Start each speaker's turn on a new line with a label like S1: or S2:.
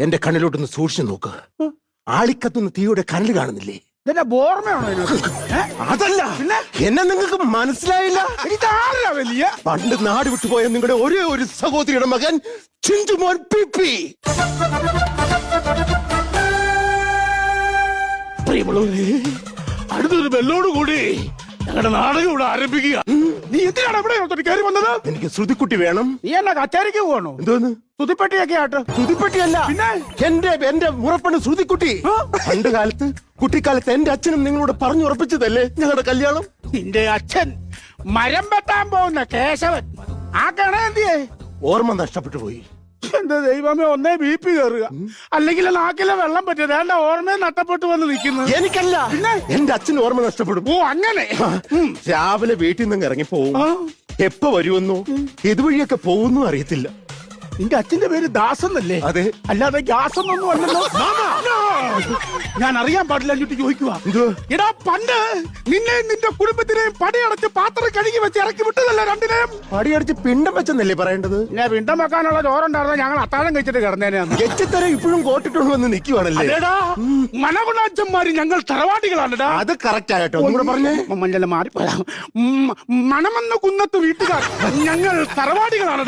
S1: എന്റെ കണ്ണിലോട്ടൊന്ന് സൂക്ഷിച്ചു നോക്ക്. ആളിക്കത്തുന്ന തീയുടെ കനല് കാണുന്നില്ലേ?
S2: ഇതിന്റെ ബോർമയാണോ?
S1: അതല്ല, എന്നെ നിങ്ങൾക്ക് മനസ്സിലായില്ല.
S2: ഇതാരാ വലിയ?
S1: പണ്ട് നാട് വിട്ടുപോയ നിങ്ങളുടെ ഒരേ ഒരു സഹോദരിയുടെ മകൻ ചിഞ്ചുമോൻ പിപി.
S2: പ്രിയമുള്ളവരെ, അടുത്തൊരു ബെല്ലോട് കൂടി ഞങ്ങളുടെ നാടകം ഇവിടെ ആരംഭിക്കുക. നീ എന്തിനാണ് ഇവിടെ കയറി വന്നത്?
S1: എനിക്ക് ശ്രുതിക്കുട്ടി വേണം.
S2: നീ എന്നാ കച്ചേരിക്ക് പോകണോ?
S1: എന്തോന്ന്?
S2: തുതിപ്പെട്ടിയൊക്കെ ആട്ടോ.
S1: ശ്രുതിപ്പെട്ടിയല്ല,
S2: പിന്നെ
S1: എന്റെ മുറപ്പണ് ശ്രുതിക്കുട്ടി. പണ്ട് കാലത്ത്, കുട്ടിക്കാലത്ത് എന്റെ അച്ഛനും നിങ്ങളോട് പറഞ്ഞുറപ്പിച്ചതല്ലേ ഞങ്ങളുടെ കല്യാണം?
S2: നിന്റെ അച്ഛൻ മരം വെട്ടാൻ പോകുന്ന കേശവൻ ആ കണന്തിയെ
S1: ഓർമ്മ നഷ്ടപ്പെട്ടു പോയി.
S2: എന്റെ ദൈവമേ, ഒന്നേ BP കയറുക, അല്ലെങ്കിൽ നാക്കിലെ വെള്ളം പറ്റിയത് എന്റെ ഓർമ്മയെ നഷ്ടപ്പെട്ടു വന്ന് നിൽക്കുന്നത്.
S1: എനിക്കല്ല, എന്റെ അച്ഛന് ഓർമ്മ നഷ്ടപ്പെടും.
S2: ഓ അങ്ങനെ.
S1: രാവിലെ വീട്ടിൽ നിന്ന് ഇറങ്ങിപ്പോവും. എപ്പോ വരുമെന്നോ ഇതുവഴിയൊക്കെ പോകുന്നു അറിയത്തില്ല.
S2: നിന്റെ അച്ഛന്റെ പേര് ദാസെന്നല്ലേ?
S1: അതെ.
S2: അല്ലാതെ ഗ്യാസൊന്നും അല്ലല്ലോ. ഞാൻ അറിയാൻ പാടില്ല എന്നിട്ട് ചോദിക്കുക. എടാ, പണ്ട് നിന്നെയും നിന്റെ കുടുംബത്തിനെയും പടിയടച്ച് പാത്രം കഴുകി വെച്ച് ഇറക്കി വിട്ടതല്ലേ രണ്ടിനെയും?
S1: പടിയടച്ച് പിണ്ടം വെച്ചെന്നല്ലേ പറയേണ്ടത്?
S2: ഞാൻ പിണ്ടം വെക്കാനുള്ള ചോറുണ്ടായിരുന്ന ഞങ്ങൾ അത്താഴം കഴിച്ചിട്ട് കിടന്നേനെയാണ്.
S1: എച്ചത്തരം ഇപ്പോഴും കോട്ടിട്ടുണ്ട് വന്ന് നിൽക്കുവാണല്ലേ?
S2: മനഗുണാച്ചന്മാര് ഞങ്ങൾ തറവാടികളാണ്.
S1: അത് കറക്റ്റ് ആയിട്ടോ. ഒന്നുകൂടെ പറഞ്ഞേ.
S2: മഞ്ഞള മാറി മണമെന്ന കുന്നത്ത് വീട്ടുകാർ ഞങ്ങൾ തറവാടികളാണ്.